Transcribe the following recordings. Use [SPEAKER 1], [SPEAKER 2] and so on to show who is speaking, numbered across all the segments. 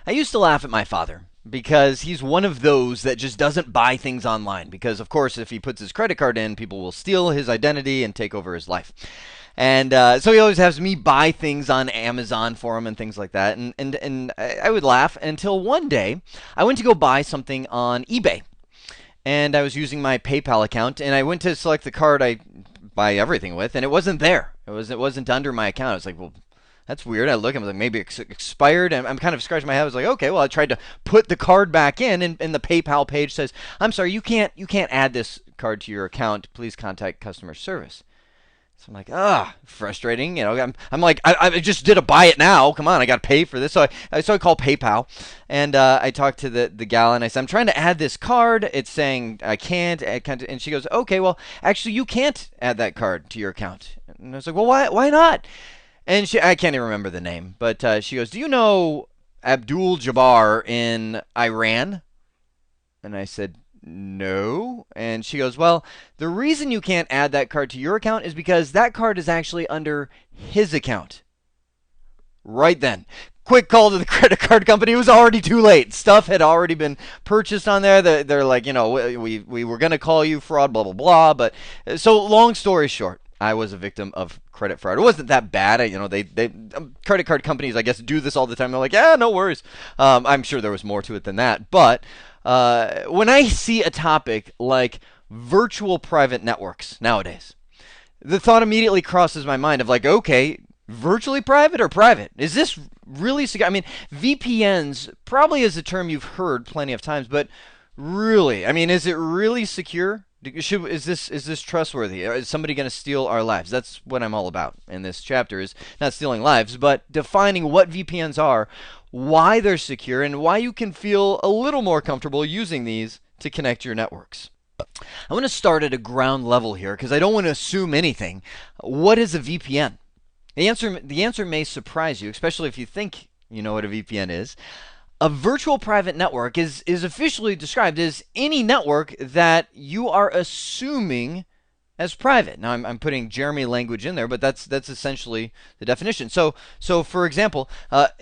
[SPEAKER 1] I used to laugh at my father because he's one of those that just doesn't buy things online. Because, of course, if he puts his credit card in, people will steal his identity and take over his life. And so he always has me buy things on Amazon for him and things like that. And I would laugh until one day I went to go buy something on eBay. And I was using my PayPal account, and I went to select the card I buy everything with, and it wasn't there. It wasn't under my account. I was like, well, that's weird. I look, I was like, maybe it's expired. And I'm kind of scratching my head. I was like, okay, well, I tried to put the card back in, and the PayPal page says, I'm sorry, you can't add this card to your account. Please contact customer service. So I'm like, frustrating. I'm like, I just did a buy it now. Come on, I got to pay for this. So I called PayPal, and I talked to the gal, and I said, I'm trying to add this card. It's saying I can't. And she goes, okay, well, actually, you can't add that card to your account. And I was like, well, why not? And I can't even remember the name, but she goes, do you know Abdul Jabbar in Iran? And I said, no. And she goes, well, the reason you can't add that card to your account is because that card is actually under his account. Right then. Quick call to the credit card company. It was already too late. Stuff had already been purchased on there. They're like, we were going to call you fraud, blah, blah, blah. But so long story short, I was a victim of credit fraud. It wasn't that bad. They credit card companies, I guess, do this all the time. They're like, yeah, no worries. I'm sure there was more to it than that. But when I see a topic like virtual private networks nowadays, the thought immediately crosses my mind of like, okay, virtually private or private? Is this really secure? I mean, VPNs probably is a term you've heard plenty of times, but really, I mean, is it really secure? Is this trustworthy? Is somebody going to steal our lives? That's what I'm all about in this chapter, is not stealing lives, but defining what VPNs are, why they're secure, and why you can feel a little more comfortable using these to connect your networks. I want to start at a ground level here because I don't want to assume anything. What is a VPN? The answer may surprise you, especially if you think you know what a VPN is. A virtual private network is officially described as any network that you are assuming as private. Now I'm putting Jeremy language in there, but that's essentially the definition. So for example,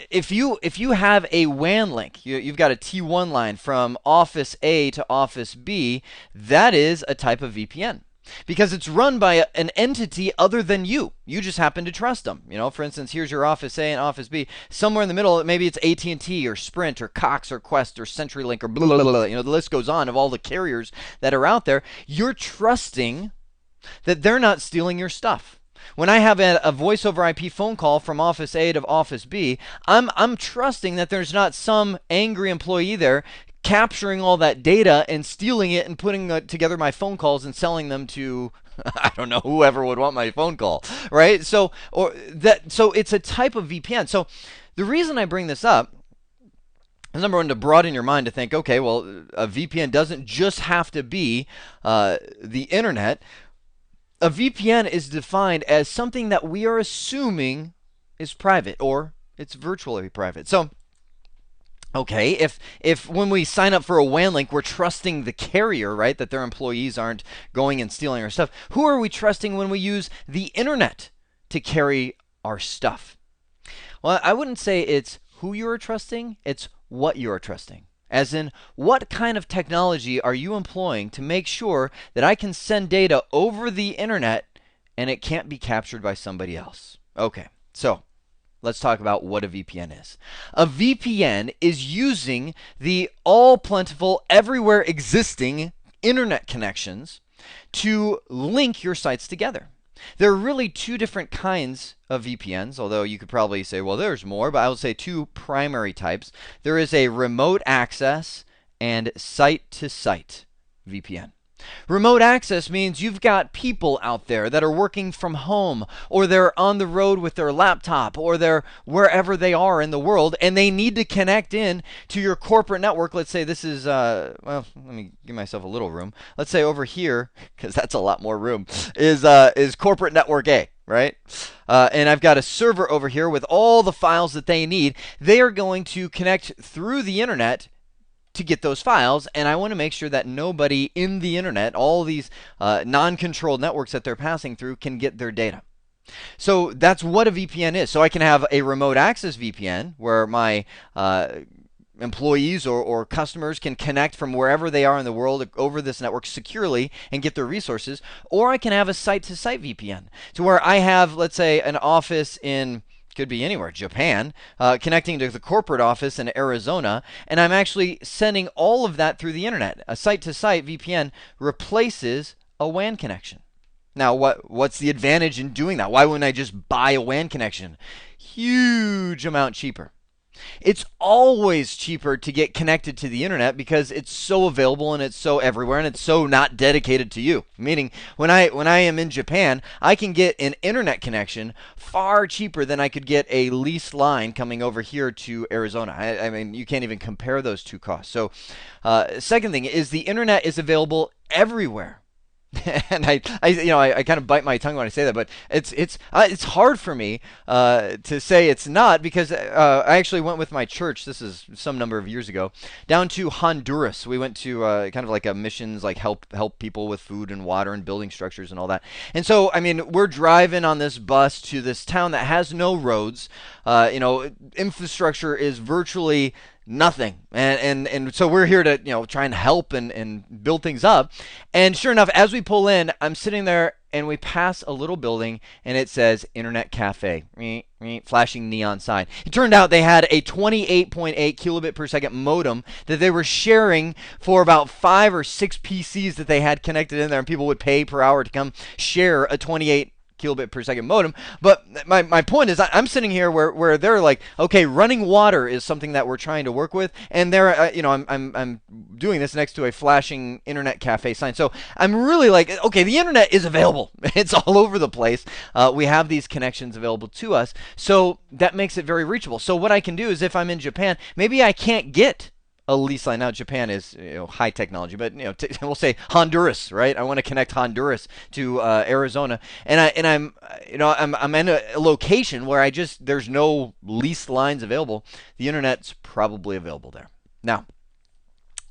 [SPEAKER 1] if you have a WAN link, you've got a T1 line from Office A to Office B, that is a type of VPN. Because it's run by an entity other than you. You just happen to trust them. For instance, here's your Office A and Office B. Somewhere in the middle, maybe it's AT&T or Sprint or Cox or Quest or CenturyLink or blah, blah, blah, blah. The list goes on of all the carriers that are out there. You're trusting that they're not stealing your stuff. When I have a voice over IP phone call from Office A to Office B, I'm trusting that there's not some angry employee there capturing all that data and stealing it and putting together my phone calls and selling them to I don't know, whoever would want my phone call, right? So it's a type of VPN. So the reason I bring this up is, number one, to broaden your mind to think, okay, well, a VPN doesn't just have to be the internet. A VPN is defined as something that we are assuming is private, or it's virtually private. So okay, if when we sign up for a WAN link, we're trusting the carrier, right, that their employees aren't going and stealing our stuff, who are we trusting when we use the internet to carry our stuff? Well, I wouldn't say it's who you are trusting, it's what you are trusting. As in, what kind of technology are you employing to make sure that I can send data over the internet and it can't be captured by somebody else? Okay, so let's talk about what a VPN is. A VPN is using the all-plentiful, everywhere existing internet connections to link your sites together. There are really two different kinds of VPNs, although you could probably say, well, there's more, but I will say two primary types. There is a remote access and site-to-site VPN. Remote access means you've got people out there that are working from home, or they're on the road with their laptop, or they're wherever they are in the world, and they need to connect in to your corporate network. Let's say this is, well, let me give myself a little room. Let's say over here, because that's a lot more room, is corporate network A, right? And I've got a server over here with all the files that they need. They are going to connect through the internet to get those files, and I want to make sure that nobody in the internet, all these non-controlled networks that they're passing through, can get their data. So that's what a VPN is. So I can have a remote access VPN where my employees or customers can connect from wherever they are in the world over this network securely and get their resources. Or I can have a site-to-site VPN to where I have, let's say, an office in, could be anywhere, Japan, connecting to the corporate office in Arizona, and I'm actually sending all of that through the internet. A site-to-site VPN replaces a WAN connection. Now, what's the advantage in doing that? Why wouldn't I just buy a WAN connection? Huge amount cheaper. It's always cheaper to get connected to the internet because it's so available and it's so everywhere and it's so not dedicated to you. Meaning, when I am in Japan, I can get an internet connection far cheaper than I could get a leased line coming over here to Arizona. I mean, you can't even compare those two costs. So, second thing is the internet is available everywhere. And I kind of bite my tongue when I say that, but it's hard for me to say it's not, because I actually went with my church. This is some number of years ago, down to Honduras. We went to kind of like a missions, like help people with food and water and building structures and all that. And so, I mean, we're driving on this bus to this town that has no roads. Infrastructure is virtually nothing, and so we're here to try and help and build things up. And sure enough, as we pull in, I'm sitting there and we pass a little building and it says Internet Cafe, flashing neon sign. It turned out they had a 28.8 kilobit per second modem that they were sharing for about 5 or 6 PCs that they had connected in there, and people would pay per hour to come share a 28 kilobit per second modem. But my point is, I'm sitting here where they're like, okay, running water is something that we're trying to work with, and they're I'm doing this next to a flashing Internet Cafe sign. So I'm really like, okay, the internet is available. It's all over the place. We have these connections available to us, so that makes it very reachable. So what I can do is, if I'm in Japan, maybe I can't get a lease line. Now Japan is high technology, but we'll say Honduras, right? I want to connect Honduras to Arizona, and I'm in a location where there's no leased lines available. The internet's probably available there. Now,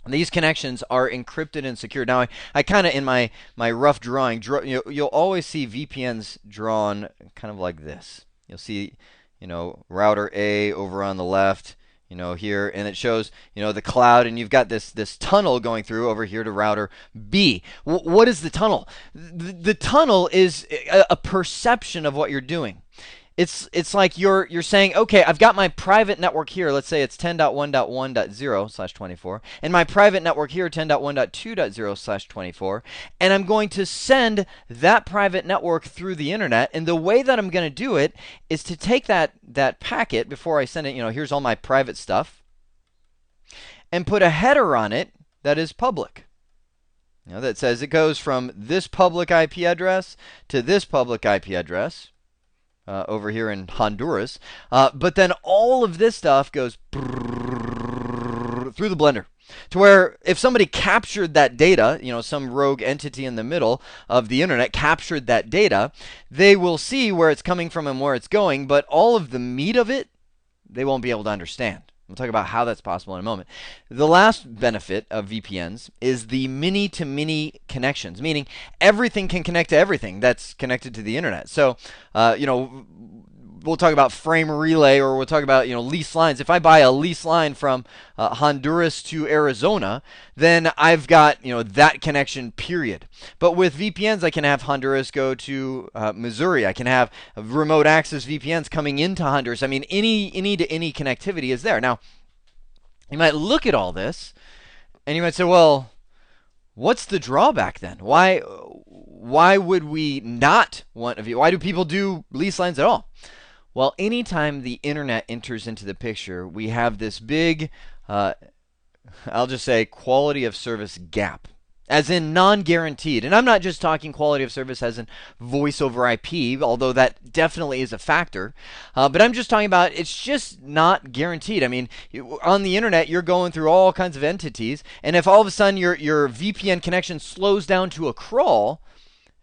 [SPEAKER 1] these connections are encrypted and secured. Now, I kind of, in my rough drawing, you'll always see VPNs drawn kind of like this. You'll see, router A over on the left, here, and it shows, the cloud, and you've got this tunnel going through over here to router B. What is the tunnel? The tunnel is a perception of what you're doing. It's like you're saying, okay, I've got my private network here. Let's say it's 10.1.1.0/24, and my private network here, 10.1.2.0/24, and I'm going to send that private network through the internet. And the way that I'm going to do it is to take that packet before I send it. Here's all my private stuff, and put a header on it that is public. That says it goes from this public IP address to this public IP address. Over here in Honduras, but then all of this stuff goes through the blender, to where if somebody captured that data, some rogue entity in the middle of the internet captured that data, they will see where it's coming from and where it's going, but all of the meat of it, they won't be able to understand. We'll talk about how that's possible in a moment. The last benefit of VPNs is the many-to-many connections, meaning everything can connect to everything that's connected to the internet. So, we'll talk about frame relay, or we'll talk about lease lines. If I buy a lease line from Honduras to Arizona, then I've got that connection, period. But with VPNs, I can have Honduras go to Missouri. I can have remote access VPNs coming into Honduras. I mean, any to any connectivity is there. Now, you might look at all this and you might say, well, what's the drawback then? Why would we not want a VPN? Why do people do lease lines at all? Well, anytime the internet enters into the picture, we have this big, I'll just say, quality of service gap, as in non-guaranteed. And I'm not just talking quality of service as in voice over IP, although that definitely is a factor. But I'm just talking about it's just not guaranteed. I mean, on the internet, you're going through all kinds of entities, and if all of a sudden your VPN connection slows down to a crawl,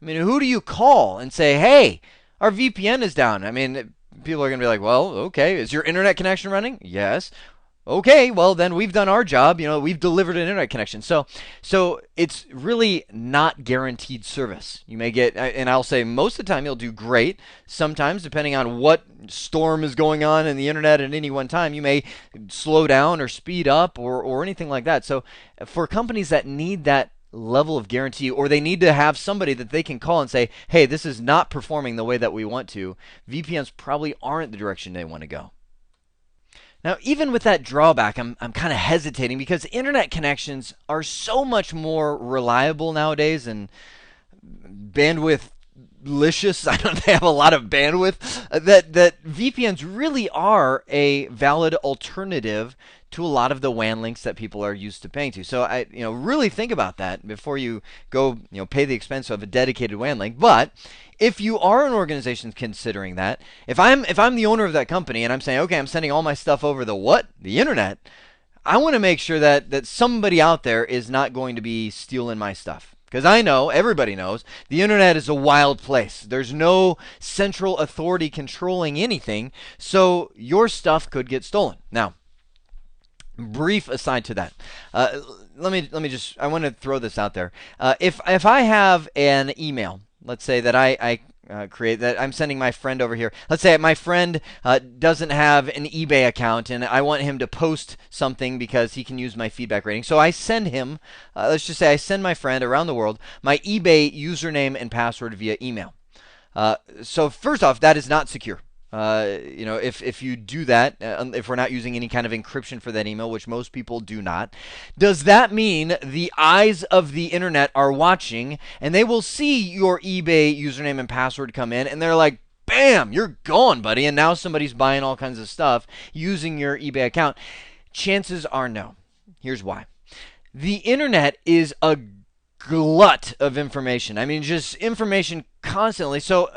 [SPEAKER 1] I mean, who do you call and say, hey, our VPN is down? I mean, people are going to be like, well, okay, is your internet connection running? Yes. Okay, well then we've done our job. We've delivered an internet connection. So it's really not guaranteed service. You may get, and I'll say most of the time you'll do great. Sometimes, depending on what storm is going on in the internet at any one time, you may slow down or speed up or anything like that. So for companies that need that level of guarantee, or they need to have somebody that they can call and say, hey, this is not performing the way that we want to, VPNs probably aren't the direction they want to go. Now, even with that drawback, I'm kind of hesitating because internet connections are so much more reliable nowadays and bandwidth licious. I don't they have a lot of bandwidth that VPNs really are a valid alternative to a lot of the WAN links that people are used to paying to. So really think about that before you go, pay the expense of a dedicated WAN link. But if you are an organization considering that, if I'm the owner of that company and I'm saying, okay, I'm sending all my stuff over the internet, I want to make sure that somebody out there is not going to be stealing my stuff. Because I know, everybody knows, the internet is a wild place. There's no central authority controlling anything, so your stuff could get stolen. Now, brief aside to that, let me just, I want to throw this out there. If I have an email, let's say that I create that I'm sending my friend over here. Let's say my friend doesn't have an eBay account and I want him to post something because he can use my feedback rating. So I send him, let's just say I send my friend around the world my eBay username and password via email. So first off, that is not secure. If you do that, if we're not using any kind of encryption for that email, which most people do not, does that mean the eyes of the internet are watching and they will see your eBay username and password come in and they're like, bam, you're gone, buddy, and now somebody's buying all kinds of stuff using your eBay account? Chances are no. Here's why. The internet is a glut of information. I mean, just information constantly. So,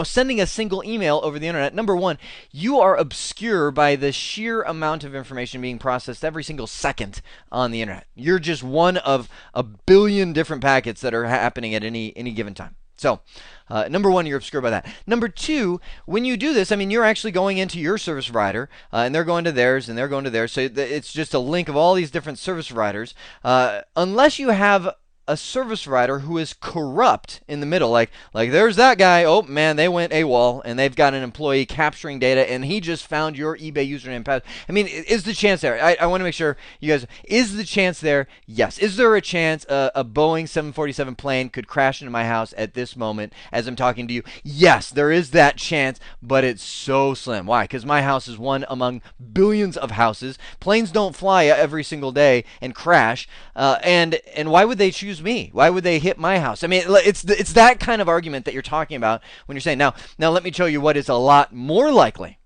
[SPEAKER 1] sending a single email over the internet, number one, you are obscure by the sheer amount of information being processed every single second on the internet. You're just one of a billion different packets that are happening at any given time. So, number one, you're obscured by that. Number two, when you do this, I mean, you're actually going into your service provider, and they're going to theirs, and they're going to theirs. So it's just a link of all these different service providers. Unless you have a service provider who is corrupt in the middle, like there's that guy, oh man, they went AWOL and they've got an employee capturing data and he just found your eBay username and password. I mean, is the chance there? I want to make sure you guys, is the chance there? Yes. Is there a chance a Boeing 747 plane could crash into my house at this moment as I'm talking to you? Yes, there is that chance, but it's so slim. Why? Because my house is one among billions of houses. Planes don't fly every single day and crash, and why would they choose me? Why would they hit my house? I mean, it's that kind of argument that you're talking about when you're saying, now let me show you what is a lot more likely.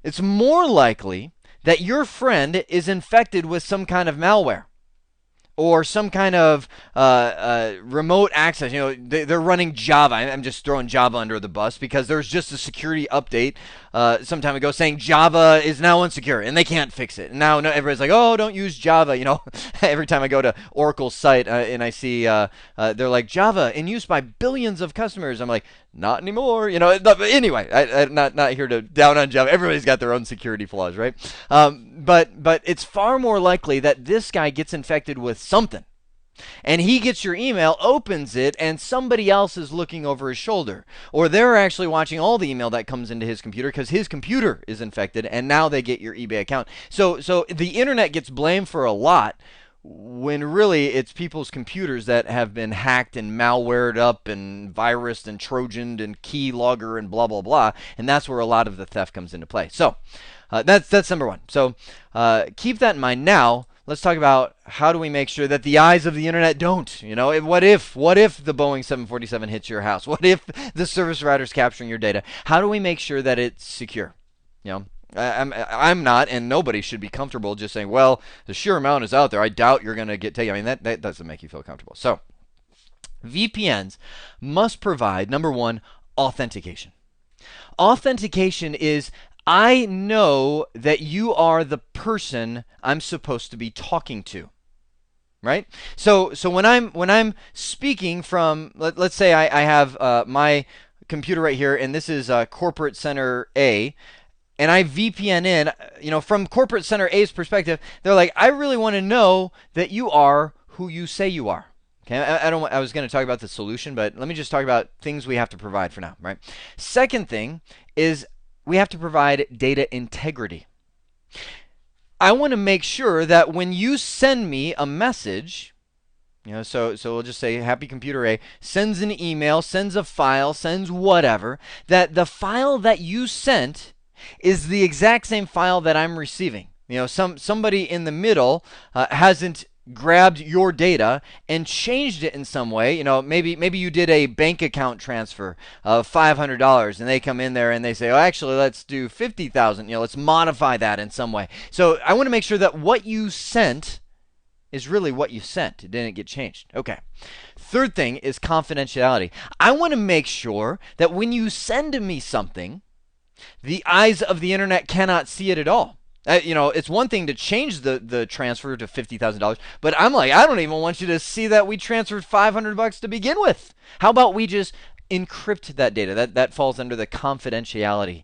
[SPEAKER 1] It's more likely that your friend is infected with some kind of malware or some kind of remote access. They're running Java. I'm just throwing Java under the bus because there's just a security update some time ago saying Java is now unsecure and they can't fix it. And now everybody's like, oh, don't use Java. Every time I go to Oracle's site and I see they're like, Java in use by billions of customers. I'm like, not anymore. Anyway, I'm not here to down on Java. Everybody's got their own security flaws, right? But it's far more likely that this guy gets infected with something. And he gets your email, opens it, and somebody else is looking over his shoulder. Or they're actually watching all the email that comes into his computer because his computer is infected, and now they get your eBay account. So the internet gets blamed for a lot when really it's people's computers that have been hacked and malwared up and virused and trojaned and keylogger and blah, blah, blah. And that's where a lot of the theft comes into play. So that's number one. So keep that in mind. Now, let's talk about how do we make sure that the eyes of the internet don't. What if the Boeing 747 hits your house? What if the service provider is capturing your data? How do we make sure that it's secure? I'm not, and nobody should be comfortable just saying, well, the sheer amount is out there. I doubt you're going to get taken. I mean, that doesn't make you feel comfortable. So VPNs must provide, number one, authentication. Authentication is, I know that you are the person I'm supposed to be talking to. Right? So when I'm speaking from, let's say I have my computer right here, and this is corporate center A. and I VPN in, from corporate center A's perspective, they're like, I really want to know that you are who you say you are. Okay, I was going to talk about the solution, but let me just talk about things we have to provide for now, right? Second thing is we have to provide data integrity. I want to make sure that when you send me a message, so we'll just say Happy Computer A sends an email, sends a file, sends whatever, that the file that you sent is the exact same file that I'm receiving. Somebody in the middle hasn't grabbed your data and changed it in some way. Maybe you did a bank account transfer of $500 and they come in there and they say, oh, actually, let's do 50,000. Let's modify that in some way. So I want to make sure that what you sent is really what you sent. It didn't get changed. Okay. Third thing is confidentiality. I want to make sure that when you send me something, the eyes of the internet cannot see it at all. It's one thing to change the transfer to $50,000, but I'm like, I don't even want you to see that we transferred $500 to begin with. How about we just encrypt that data? That falls under the confidentiality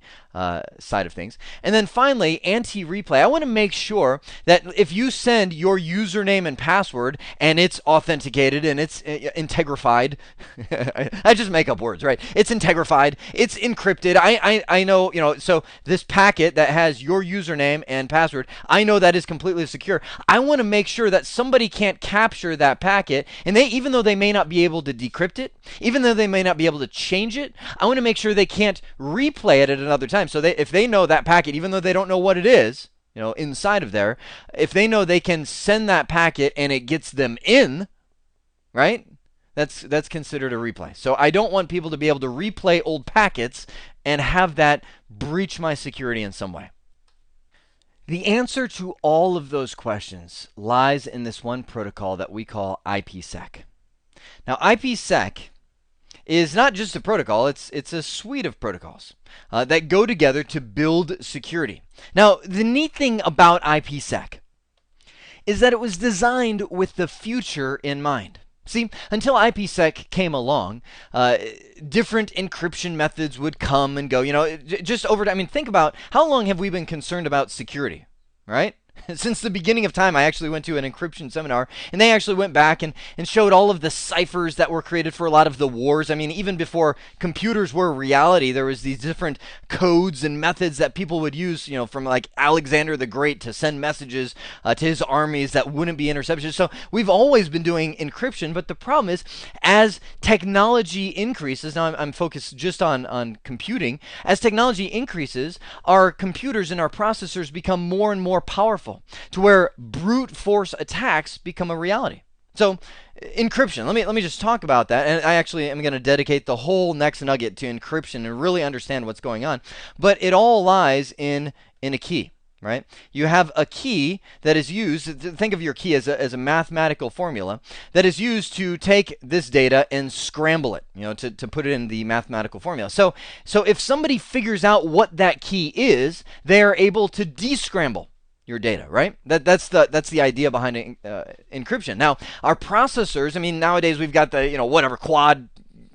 [SPEAKER 1] side of things. And then finally, anti-replay. I want to make sure that if you send your username and password and it's authenticated and it's integrified, I just make up words, right? It's integrified, it's encrypted. I know, so this packet that has your username and password, I know that is completely secure. I want to make sure that somebody can't capture that packet, and even though they may not be able to decrypt it, even though they may not be able to change it, I want to make sure they can't replay it at another time. So if they know that packet, even though they don't know what it is, inside of there, if they know they can send that packet and it gets them in, right? That's considered a replay. So I don't want people to be able to replay old packets and have that breach my security in some way. The answer to all of those questions lies in this one protocol that we call IPsec. Now, IPsec is not just a protocol, it's a suite of protocols that go together to build security. Now, the neat thing about IPsec is that it was designed with the future in mind. See, until IPsec came along, different encryption methods would come and go. Just over time. I mean, think about how long have we been concerned about security, right? Since the beginning of time. I actually went to an encryption seminar, and they actually went back and showed all of the ciphers that were created for a lot of the wars. I mean, even before computers were a reality, there was these different codes and methods that people would use, from like Alexander the Great to send messages to his armies that wouldn't be intercepted. So we've always been doing encryption, but the problem is, as technology increases, now I'm focused just on computing, as technology increases, our computers and our processors become more and more powerful, to where brute force attacks become a reality. So encryption, let me just talk about that, and I actually am going to dedicate the whole next nugget to encryption and really understand what's going on. But it all lies in a key, right? You have a key that is used. Think of your key as a mathematical formula that is used to take this data and scramble it, to put it in the mathematical formula. So if somebody figures out what that key is, they are able to descramble your data, right? That's the idea behind encryption. Now, our processors, I mean, nowadays we've got the quad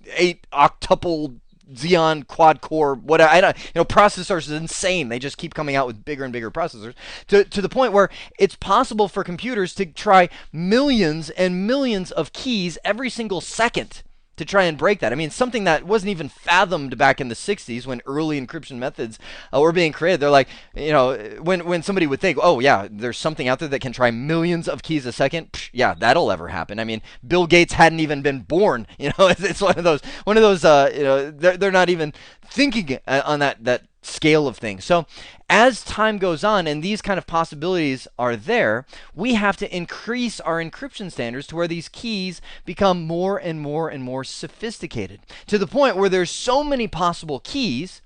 [SPEAKER 1] 8 octuple Xeon quad core, processors is insane. They just keep coming out with bigger and bigger processors to the point where it's possible for computers to try millions and millions of keys every single second to try and break that. I mean, something that wasn't even fathomed back in the 60s when early encryption methods were being created. They're like, when somebody would think, oh yeah, there's something out there that can try millions of keys a second, yeah, that'll ever happen. I mean, Bill Gates hadn't even been born. It's one of those, they're not even thinking on that scale of things. So as time goes on and these kind of possibilities are there, we have to increase our encryption standards to where these keys become more and more and more sophisticated, to the point where there's so many possible keys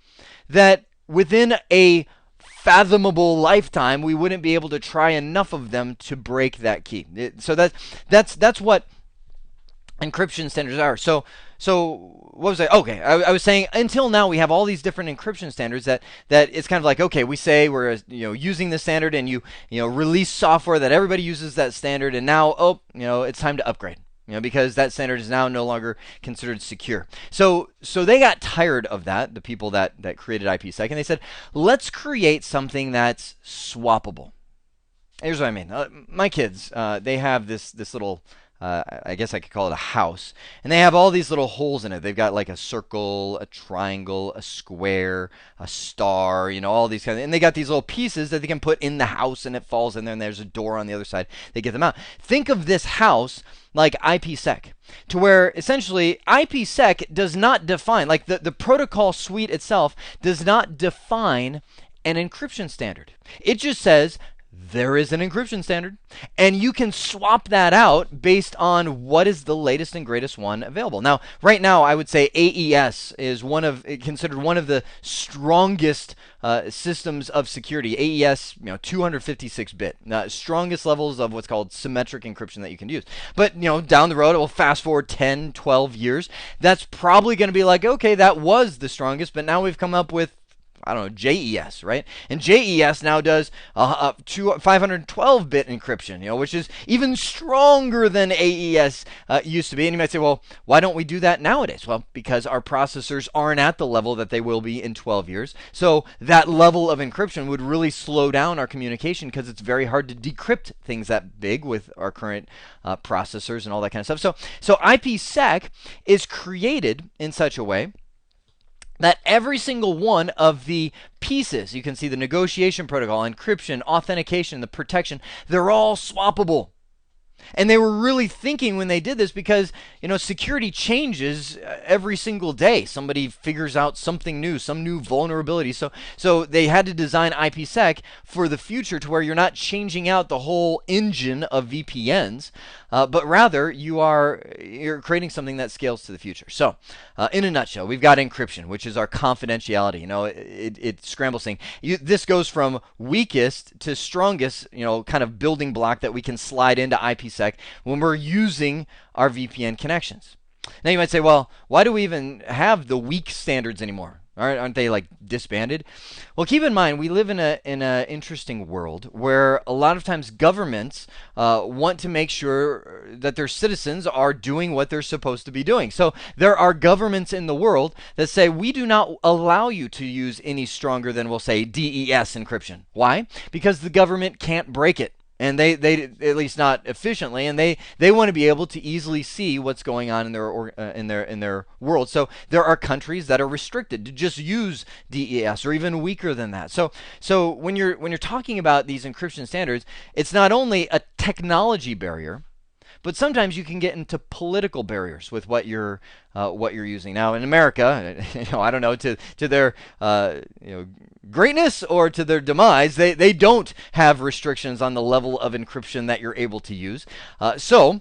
[SPEAKER 1] that within a fathomable lifetime we wouldn't be able to try enough of them to break that key. So that's what encryption standards are. So what was I? Okay, I was saying until now we have all these different encryption standards that it's kind of like, okay, we say we're using this standard, and you release software that everybody uses that standard, and now it's time to upgrade. because that standard is now no longer considered secure. So they got tired of that, the people that created IPsec, and they said, let's create something that's swappable. Here's what I mean. My kids, they have this little, I guess I could call it a house, and they have all these little holes in it. They've got like a circle, a triangle, a square, a star, all these and they got these little pieces that they can put in the house, and it falls in there, and there's a door on the other side. They get them out. Think of this house like IPsec, to where essentially IPsec does not define, like the protocol suite itself does not define an encryption standard. It just says there is an encryption standard, and you can swap that out based on what is the latest and greatest one available. Now, right now, I would say AES is considered one of the strongest systems of security. AES, 256-bit, strongest levels of what's called symmetric encryption that you can use. But down the road, it will fast forward 10, 12 years. That's probably going to be like, okay, that was the strongest, but now we've come up with, I don't know, JES, right? And JES now does 512-bit encryption, which is even stronger than AES used to be. And you might say, well, why don't we do that nowadays? Well, because our processors aren't at the level that they will be in 12 years. So that level of encryption would really slow down our communication, because it's very hard to decrypt things that big with our current processors and all that kind of stuff. So IPsec is created in such a way that every single one of the pieces, you can see the negotiation protocol, encryption, authentication, the protection, they're all swappable. And they were really thinking when they did this, because security changes every single day. Somebody figures out something new, some new vulnerability. So they had to design IPsec for the future, to where you're not changing out the whole engine of VPNs, but rather you're creating something that scales to the future. So in a nutshell, we've got encryption, which is our confidentiality. It scrambles things. This goes from weakest to strongest, kind of building block that we can slide into IPsec when we're using our VPN connections. Now you might say, well, why do we even have the weak standards anymore? Aren't they like disbanded? Well, keep in mind, we live in an interesting world where a lot of times governments want to make sure that their citizens are doing what they're supposed to be doing. So there are governments in the world that say, we do not allow you to use any stronger than, we'll say, DES encryption. Why? Because the government can't break it. And they at least not efficiently, and they want to be able to easily see what's going on in their world. So there are countries that are restricted to just use DES, or even weaker than that. So when you're talking about these encryption standards, it's not only a technology barrier, but sometimes you can get into political barriers with what you're using. Now in America, I don't know, to their greatness or to their demise, they don't have restrictions on the level of encryption that you're able to use. So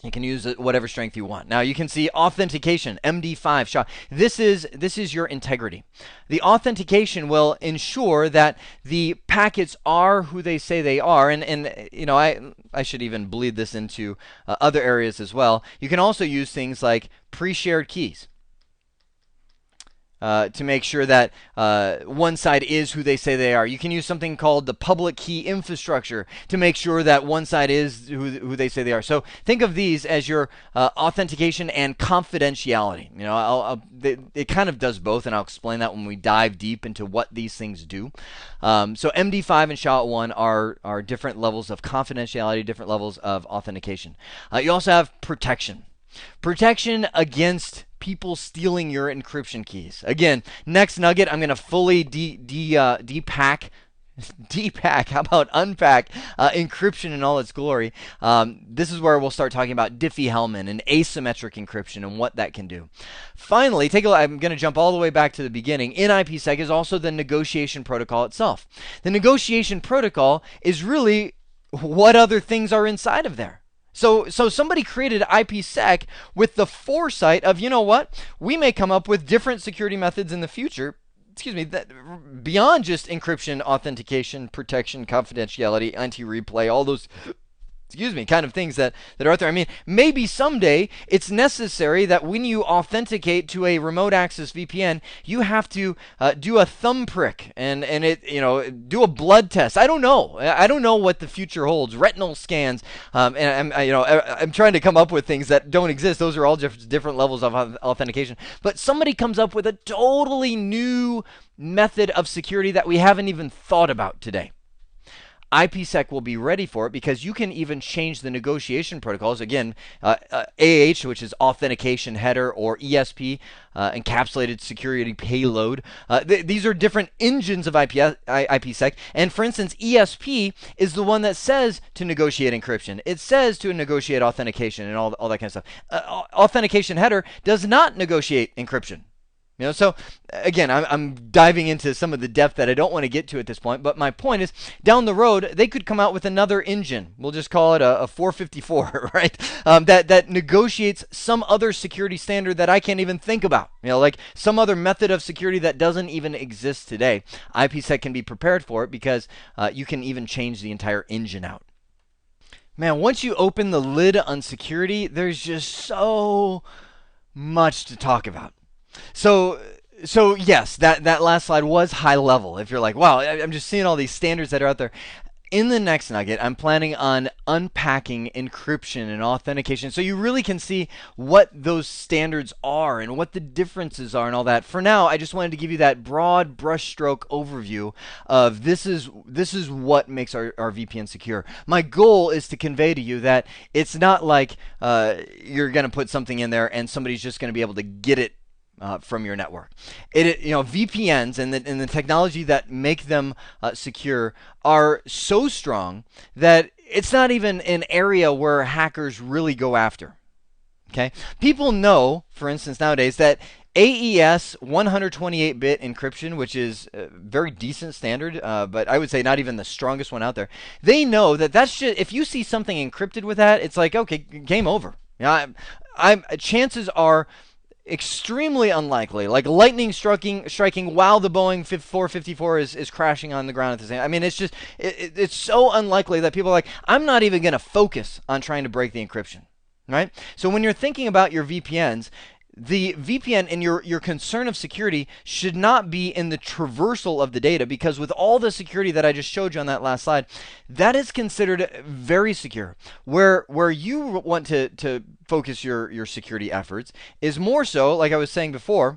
[SPEAKER 1] you can use whatever strength you want. Now you can see authentication, MD5 SHA. This is your integrity. The authentication will ensure that the packets are who they say they are, and I should even bleed this into other areas as well. You can also use things like pre-shared keys. To make sure that one side is who they say they are. You can use something called the public key infrastructure to make sure that one side is who they say they are. So think of these as your authentication and confidentiality. It kind of does both, and I'll explain that when we dive deep into what these things do. So MD5 and SHA-1 are different levels of confidentiality, different levels of authentication. You also have protection. Protection against people stealing your encryption keys. Again, next nugget, I'm going to fully depack, how about unpack encryption in all its glory. This is where we'll start talking about Diffie-Hellman and asymmetric encryption and what that can do. Finally, take a look. I'm going to jump all the way back to the beginning. In IPsec is also the negotiation protocol itself. The negotiation protocol is really what other things are inside of there. So somebody created IPsec with the foresight of, we may come up with different security methods in the future, that beyond just encryption, authentication, protection, confidentiality, anti-replay, all those kind of things that are out there. I mean, maybe someday it's necessary that when you authenticate to a remote access VPN, you have to do a thumb prick and it do a blood test. I don't know. I don't know what the future holds. Retinal scans, and I'm trying to come up with things that don't exist. Those are all different levels of authentication. But somebody comes up with a totally new method of security that we haven't even thought about today. IPsec will be ready for it because you can even change the negotiation protocols. Again, AH, which is authentication header, or ESP, encapsulated security payload. These are different engines of IPsec. And for instance, ESP is the one that says to negotiate encryption. It says to negotiate authentication and all that kind of stuff. Authentication header does not negotiate encryption. So again, I'm diving into some of the depth that I don't want to get to at this point, but my point is, down the road, they could come out with another engine. We'll just call it a 454, right? That negotiates some other security standard that I can't even think about. Like some other method of security that doesn't even exist today. IPsec can be prepared for it because you can even change the entire engine out. Man, once you open the lid on security, there's just so much to talk about. So yes, that last slide was high level. If you're like, wow, I'm just seeing all these standards that are out there. In the next nugget, I'm planning on unpacking encryption and authentication so you really can see what those standards are and what the differences are and all that. For now, I just wanted to give you that broad brushstroke overview of this is what makes our VPN secure. My goal is to convey to you that it's not like you're going to put something in there and somebody's just going to be able to get it from your network. VPNs and the technology that make them secure are so strong that it's not even an area where hackers really go after. Okay, people know, for instance, nowadays that AES 128-bit encryption, which is a very decent standard, but I would say not even the strongest one out there. They know that that's just, if you see something encrypted with that, it's like, okay, game over. Chances are extremely unlikely, like lightning striking while the Boeing 454 is crashing on the ground at the same. I mean, it's just it's so unlikely that people are like, I'm not even going to focus on trying to break the encryption, right? So when you're thinking about your VPNs, the VPN and your concern of security should not be in the traversal of the data, because with all the security that I just showed you on that last slide, that is considered very secure. Where you want to focus your security efforts is more so, like I was saying before,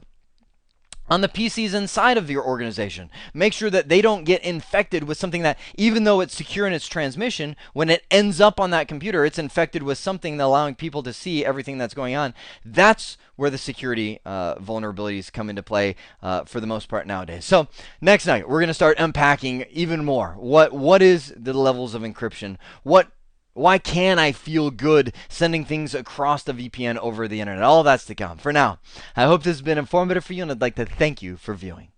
[SPEAKER 1] on the PCs inside of your organization. Make sure that they don't get infected with something that, even though it's secure in its transmission, when it ends up on that computer, it's infected with something allowing people to see everything that's going on. That's where the security vulnerabilities come into play for the most part nowadays. So next night, we're going to start unpacking even more. What is the levels of encryption? Why can I feel good sending things across the VPN over the internet? All that's to come. For now, I hope this has been informative for you, and I'd like to thank you for viewing.